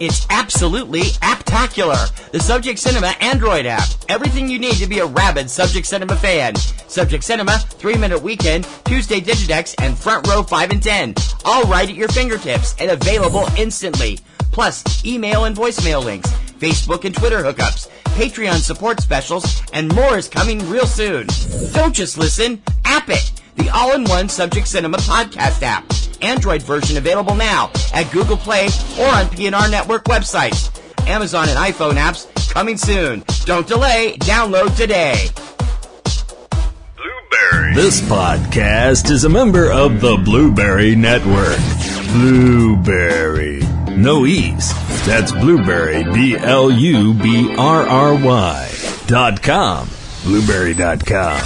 It's absolutely apptacular. The Subject Cinema Android app. Everything you need to be a rabid Subject Cinema fan. Subject Cinema, 3-Minute Weekend, Tuesday Digidex, and Front Row 5 and 10. All right at your fingertips and available instantly. Plus, email and voicemail links, Facebook and Twitter hookups, Patreon support specials, and more is coming real soon. Don't just listen, app it. The all-in-one Subject Cinema podcast app. Android version available now at Google Play or on PNR Network websites. Amazon and iPhone apps coming soon. Don't delay. Download today. Blueberry. This podcast is a member of the Blueberry Network. Blueberry. No E's. That's Blueberry, BLUBRRY.com. Blueberry.com.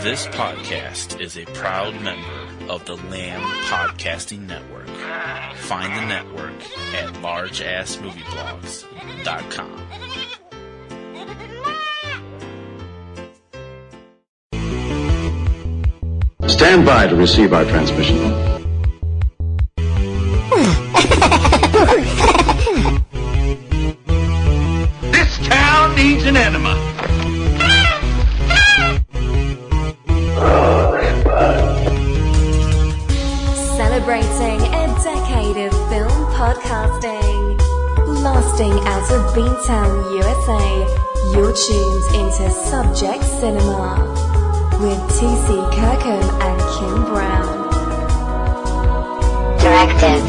This podcast is a proud member of the Lamb Podcasting Network. Find the network at largeassmovieblogs.com. Stand by to receive our transmission. This town needs an enema. Celebrating a decade of film podcasting. Lasting out of Beantown, USA, you're tuned into Subject Cinema with T.C. Kirkham and Kim Brown. Directive.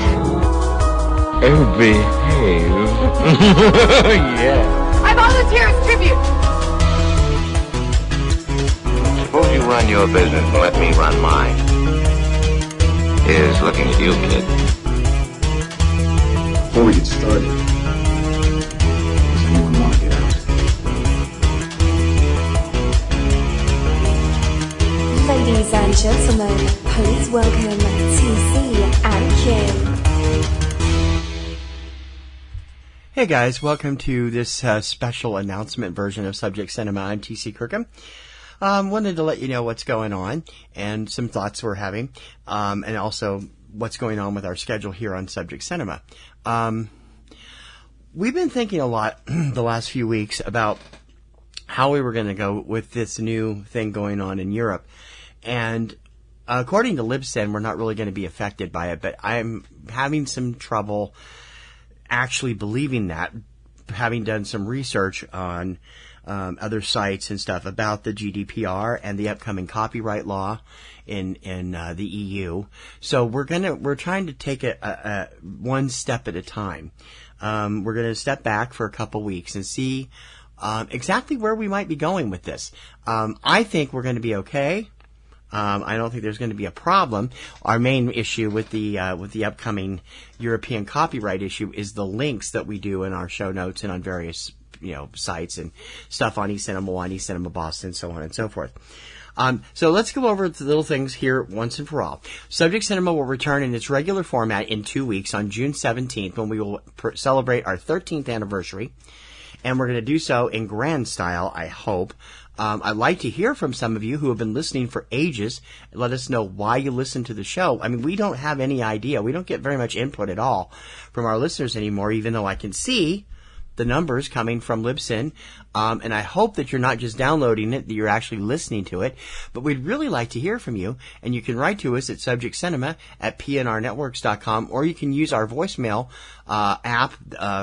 Oh, behave. Yeah. I volunteer as tribute. Suppose you run your business and let me run mine. Here's looking at you, kid. Before we get started, does anyone want to get out? Ladies and gentlemen, please welcome TC and Kim. Hey guys, welcome to this special announcement version of Subject Cinema. I'm TC Kirkham. Wanted to let you know what's going on and some thoughts we're having, and also what's going on with our schedule here on Subject Cinema. We've been thinking a lot the last few weeks about how we were going to go with this new thing going on in Europe. And according to Libsyn, we're not really going to be affected by it, but I'm having some trouble actually believing that, having done some research on other sites and stuff about the GDPR and the upcoming copyright law in the EU. So we're trying to take it one step at a time. We're going to step back for a couple weeks and see exactly where we might be going with this. I think we're going to be okay. I don't think there's going to be a problem. Our main issue with the upcoming European copyright issue is the links that we do in our show notes and on various sites and stuff on eCinemaOne, eCinemaBoston, so on and so forth. So let's go over the little things here once and for all. Subject Cinema will return in its regular format in 2 weeks on June 17th when we will celebrate our 13th anniversary. And we're going to do so in grand style, I hope. I'd like to hear from some of you who have been listening for ages. Let us know why you listen to the show. I mean, we don't have any idea. We don't get very much input at all from our listeners anymore, even though I can see the numbers coming from Libsyn. And I hope that you're not just downloading it, that you're actually listening to it. But we'd really like to hear from you. And you can write to us at subjectcinema@pnrnetworks.com, or you can use our voicemail app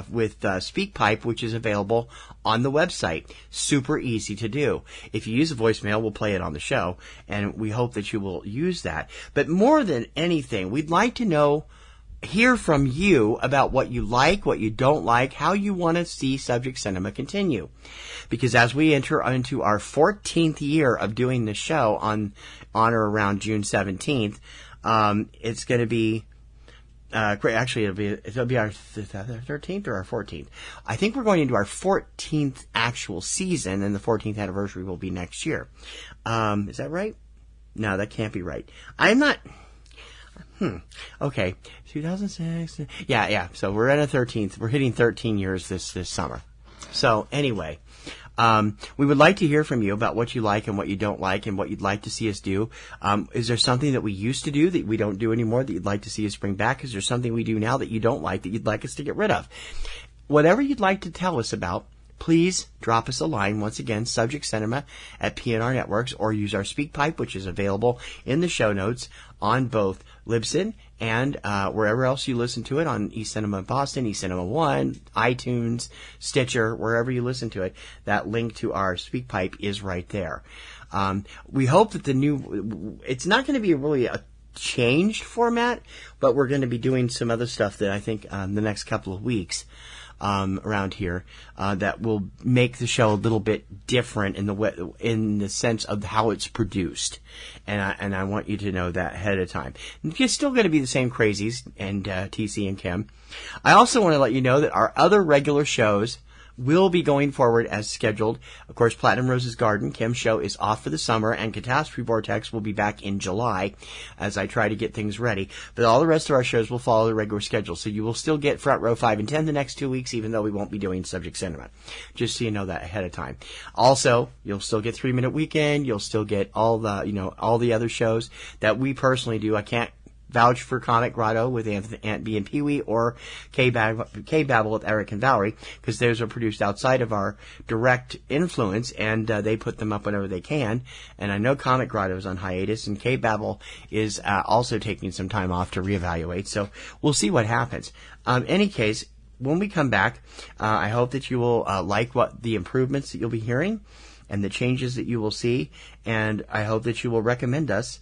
with SpeakPipe, which is available on the website. Super easy to do. If you use a voicemail, we'll play it on the show. And we hope that you will use that. But more than anything, we'd like to hear from you about what you like, what you don't like, how you want to see Subject Cinema continue. Because as we enter into our 14th year of doing this show on or around June 17th, it's going to be actually it'll be our 13th or our 14th. I think we're going into our 14th actual season, and the 14th anniversary will be next year. Is that right? No, that can't be right. I'm not. Okay. 2006. Yeah. So we're at a 13th. We're hitting 13 years this summer. So anyway, We would like to hear from you about what you like and what you don't like and what you'd like to see us do. Is there something that we used to do that we don't do anymore that you'd like to see us bring back? Is there something we do now that you don't like that you'd like us to get rid of? Whatever you'd like to tell us about, please drop us a line. Once again, Subject Cinema at PNRNetworks, or use our SpeakPipe, which is available in the show notes on both Libsyn and wherever else you listen to it, on eCinemaBoston, eCinemaOne, iTunes, Stitcher, wherever you listen to it. That link to our SpeakPipe is right there. We hope that it's not going to be really a changed format, but we're going to be doing some other stuff that I think the next couple of weeks around here that will make the show a little bit different in the sense of how it's produced, and I want you to know that ahead of time. It's still going to be the same crazies and TC and Kim. I also want to let you know that our other regular shows will be going forward as scheduled. Of course, Platinum Rose's Garden, Kim's show, is off for the summer, and Catastrophe Vortex will be back in July as I try to get things ready. But all the rest of our shows will follow the regular schedule, so you will still get Front Row 5 and 10 the next 2 weeks, even though we won't be doing Subject Cinema. Just so you know that ahead of time. Also, you'll still get 3 Minute Weekend. You'll still get all the other shows that we personally do. I can't vouch for Comic Grotto with Aunt B and Pee Wee, or Cavebabble with Eric and Valerie, because those are produced outside of our direct influence, and they put them up whenever they can. And I know Comic Grotto is on hiatus, and Cavebabble is also taking some time off to reevaluate. So we'll see what happens. Any case, when we come back, I hope that you will like what the improvements that you'll be hearing and the changes that you will see, and I hope that you will recommend us.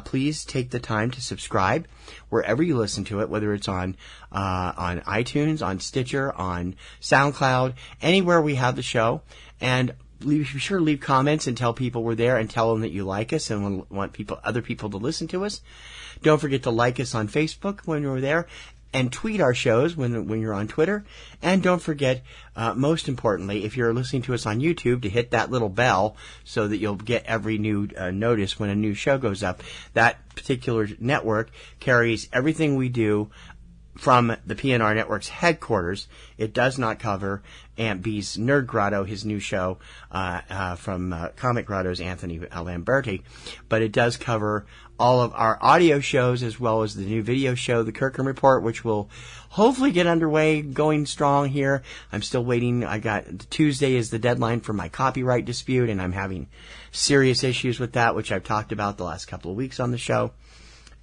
Please take the time to subscribe wherever you listen to it, whether it's on iTunes, on Stitcher, on SoundCloud, anywhere we have the show. And be sure to leave comments and tell people we're there, and tell them that you like us and want other people to listen to us. Don't forget to like us on Facebook when you're there, and tweet our shows when you're on Twitter. And don't forget, most importantly, if you're listening to us on YouTube, to hit that little bell so that you'll get every new notice when a new show goes up. That particular network carries everything we do from the PNR Networks headquarters. It does not cover Aunt B's Nerd Grotto, his new show from Comic Grotto's Anthony Lamberti, but it does cover all of our audio shows, as well as the new video show, the Kirkham Report, which will hopefully get underway, going strong here. I'm still waiting. Tuesday is the deadline for my copyright dispute, and I'm having serious issues with that, which I've talked about the last couple of weeks on the show.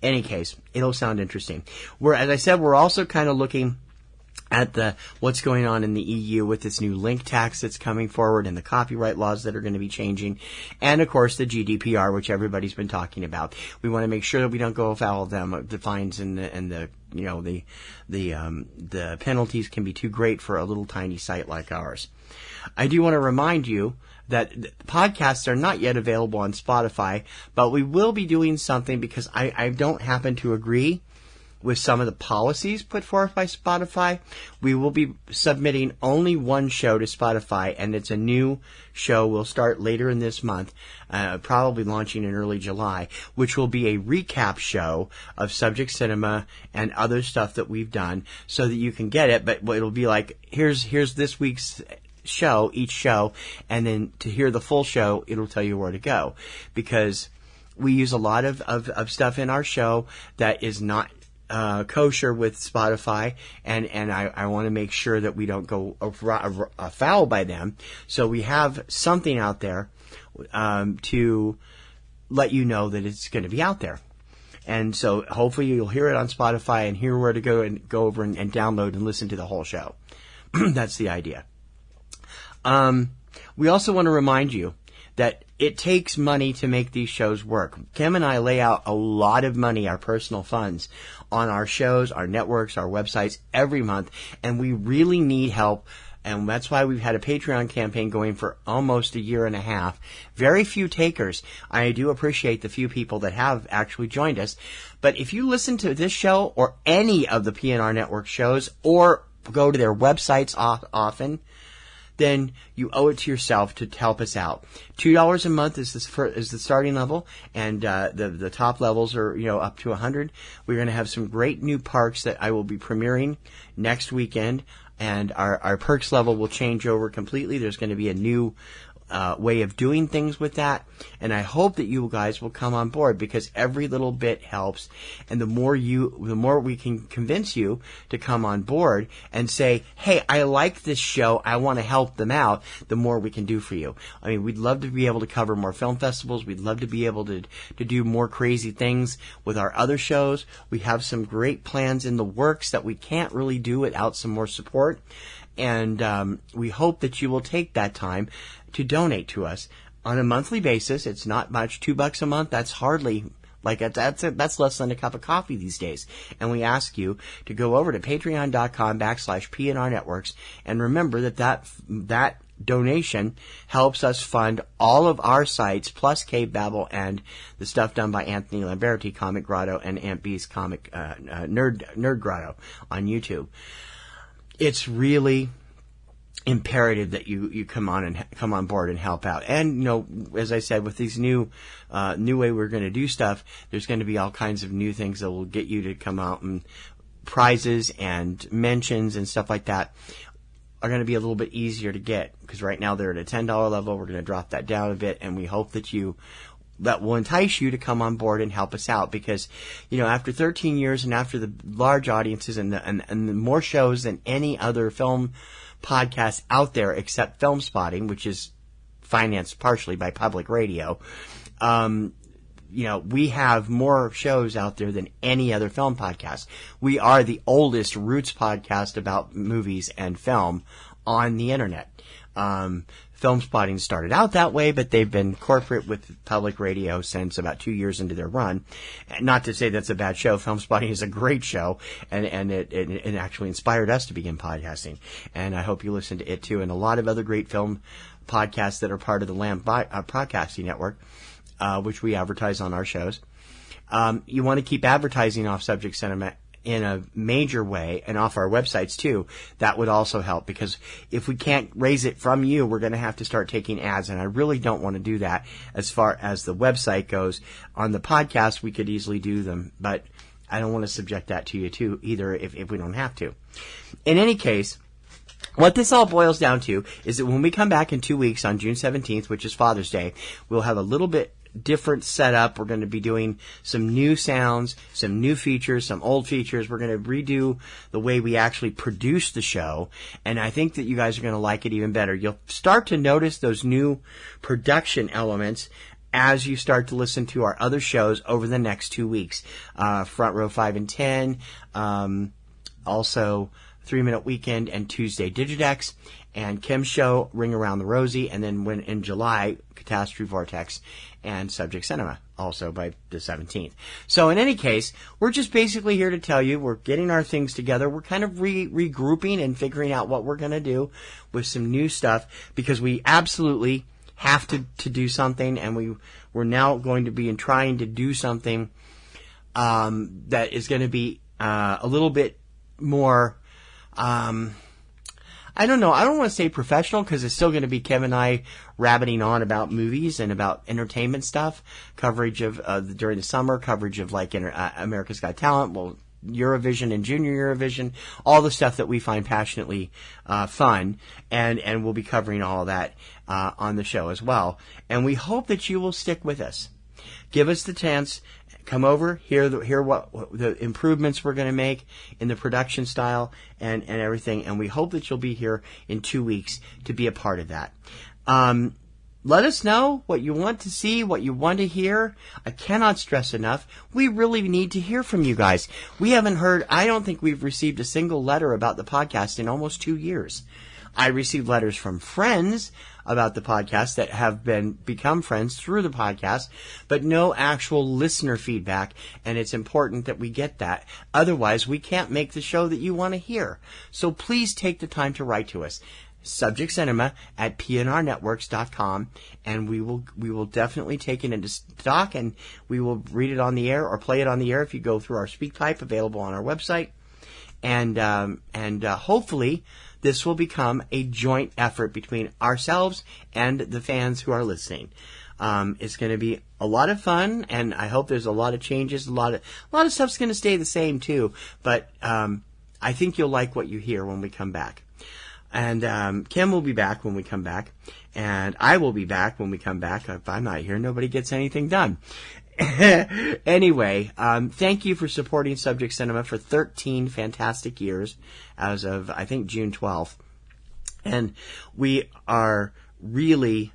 Any case, it'll sound interesting. As I said, we're also kind of looking at what's going on in the EU with this new link tax that's coming forward, and the copyright laws that are going to be changing, and of course the GDPR, which everybody's been talking about. We want to make sure that we don't go afoul of them. The fines and the penalties can be too great for a little tiny site like ours. I do want to remind you that podcasts are not yet available on Spotify, but we will be doing something, because I don't happen to agree with some of the policies put forth by Spotify. We will be submitting only one show to Spotify, and it's a new show. We'll start later in this month, probably launching in early July, which will be a recap show of Subject Cinema and other stuff that we've done, so that you can get it. But it'll be like, here's this week's show, each show, and then to hear the full show, it'll tell you where to go, because we use a lot of stuff in our show that is not kosher with Spotify, and I want to make sure that we don't go afoul by them. So we have something out there to let you know that it's going to be out there. And so hopefully you'll hear it on Spotify and hear where to go, and go over and download and listen to the whole show. That's the idea. We also want to remind you that it takes money to make these shows work. Kim and I lay out a lot of money, our personal funds, on our shows, our networks, our websites every month, and we really need help. And that's why we've had a Patreon campaign going for almost a year and a half. Very few takers. I do appreciate the few people that have actually joined us. But if you listen to this show or any of the PNR Network shows, or go to their websites often, then you owe it to yourself to help us out. $2 a month is the starting level, and the top levels are up to $100. We're going to have some great new parks that I will be premiering next weekend. and our perks level will change over completely. There's going to be a new way of doing things with that, and I hope that you guys will come on board, because every little bit helps, and the more we can convince you to come on board and say, hey, I like this show, I want to help them out, the more we can do for you. I mean, we'd love to be able to cover more film festivals. We'd love to be able to do more crazy things with our other shows. We have some great plans in the works that we can't really do without some more support, and we hope that you will take that time to donate to us on a monthly basis. It's not much, $2 a month. That's hardly, that's less than a cup of coffee these days. And we ask you to go over to patreon.com/PNRNetworks, and remember that donation helps us fund all of our sites, plus Cavebabble and the stuff done by Anthony Lamberti, Comic Grotto, and Aunt B's Comic Nerd Grotto on YouTube. It's really imperative that you come on board and help out. And, you know, as I said, with these new way we're going to do stuff, there's going to be all kinds of new things that will get you to come out, and prizes and mentions and stuff like that are going to be a little bit easier to get, because right now they're at a $10 level. We're going to drop that down a bit, and we hope that will entice you to come on board and help us out, because, you know, after 13 years and after the large audiences and the more shows than any other film podcast out there except Film Spotting, which is financed partially by public radio, you know, we have more shows out there than any other film podcast. We are the oldest roots podcast about movies and film on the internet. Film Spotting started out that way, but they've been corporate with public radio since about 2 years into their run. Not to say that's a bad show. Film Spotting is a great show, and it actually inspired us to begin podcasting. And I hope you listen to it too, and a lot of other great film podcasts that are part of the Lamb Podcasting Network, which we advertise on our shows. You want to keep advertising off Subject Cinema in a major way, and off our websites too. That would also help, because if we can't raise it from you, we're going to have to start taking ads, and I really don't want to do that. As far as the website goes, on the podcast we could easily do them, but I don't want to subject that to you too either, if we don't have to. In any case, what this all boils down to is that when we come back in 2 weeks on June 17th, which is Father's Day, we'll have a little bit different setup. We're going to be doing some new sounds, some new features, some old features. We're going to redo the way we actually produce the show, and I think that you guys are going to like it even better. You'll start to notice those new production elements as you start to listen to our other shows over the next 2 weeks. Front Row 5 and 10, also 3 Minute Weekend and Tuesday Digidex, and Kim's show, Ring Around the Rosie, and then when in July, Catastrophe, Vortex, and Subject Cinema, also by the 17th. So in any case, we're just basically here to tell you we're getting our things together. We're kind of regrouping and figuring out what we're going to do with some new stuff, because we absolutely have to do something, and we're now going to be trying to do something that is going to be a little bit more, I don't know. I don't want to say professional, because it's still going to be Kevin and I rabbiting on about movies and about entertainment stuff, coverage of during the summer, coverage of like America's Got Talent, well, Eurovision and Junior Eurovision, all the stuff that we find passionately fun, and we'll be covering all of that on the show as well. And we hope that you will stick with us. Give us the chance. Come over, hear what the improvements we're going to make in the production style and everything, and we hope that you'll be here in 2 weeks to be a part of that. Let us know what you want to see, what you want to hear. I cannot stress enough, we really need to hear from you guys. We haven't heard, I don't think we've received a single letter about the podcast in almost 2 years. I received letters from friends about the podcast that have become friends through the podcast, but no actual listener feedback, and it's important that we get that. Otherwise, we can't make the show that you want to hear. So please take the time to write to us. subjectcinema@PNRNetworks.com, and we will definitely take it into stock, and we will read it on the air or play it on the air if you go through our SpeakPipe available on our website, and hopefully this will become a joint effort between ourselves and the fans who are listening. It's going to be a lot of fun, and I hope there's a lot of changes. A lot of stuff's going to stay the same too, but I think you'll like what you hear when we come back. And Kim will be back when we come back. And I will be back when we come back. If I'm not here, nobody gets anything done. Anyway, thank you for supporting Subject Cinema for 13 fantastic years as of, I think, June 12th. And we are really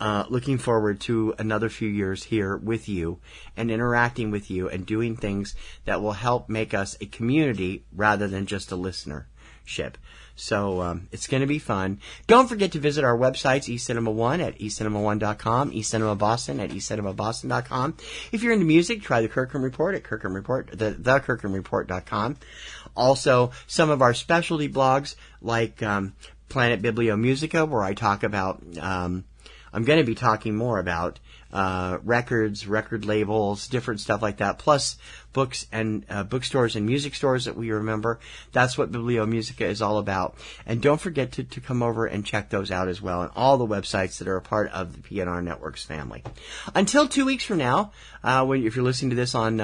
looking forward to another few years here with you and interacting with you and doing things that will help make us a community rather than just a listenership. So it's going to be fun. Don't forget to visit our websites, eCinemaOne at eCinemaOne.com, eCinemaBoston at eCinemaBoston.com. If you're into music, try the Kirkham Report at thekirkhamreport.com. Also, some of our specialty blogs like Planet BiblioMusica, where I talk about, I'm going to be talking more about records, record labels, different stuff like that, plus books and bookstores and music stores that we remember. That's what BiblioMusica is all about. And don't forget to come over and check those out as well, and all the websites that are a part of the PNRNetworks family. Until 2 weeks from now, if you're listening to this on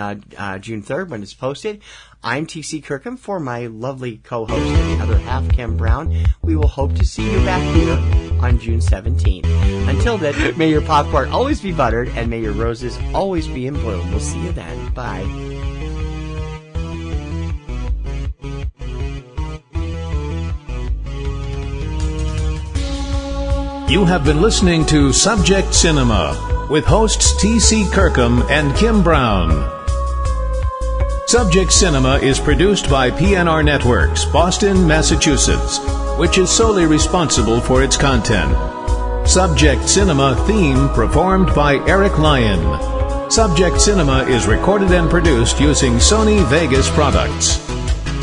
June 3rd when it's posted, I'm T.C. Kirkham for my lovely co-host and the other half, Kim Brown. We will hope to see you back here on June 17th. Until then, may your popcorn always be buttered and may your roses always be in bloom. We'll see you then. Bye. You have been listening to Subject Cinema with hosts T.C. Kirkham and Kim Brown. Subject Cinema is produced by PNRNetworks, Boston, Massachusetts, which is solely responsible for its content. Subject Cinema theme performed by Eric Lyon. Subject Cinema is recorded and produced using Sony Vegas products.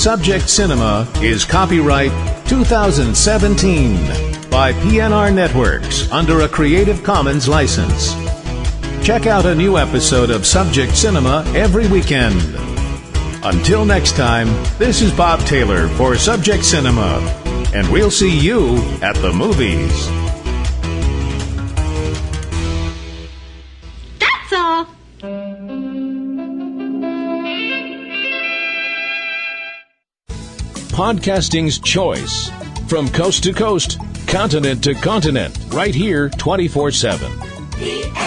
Subject Cinema is copyright 2017 by PNRNetworks under a Creative Commons license. Check out a new episode of Subject Cinema every weekend. Until next time, this is Bob Taylor for Subject Cinema, and we'll see you at the movies. That's all. Podcasting's choice. From coast to coast, continent to continent, right here 24/7.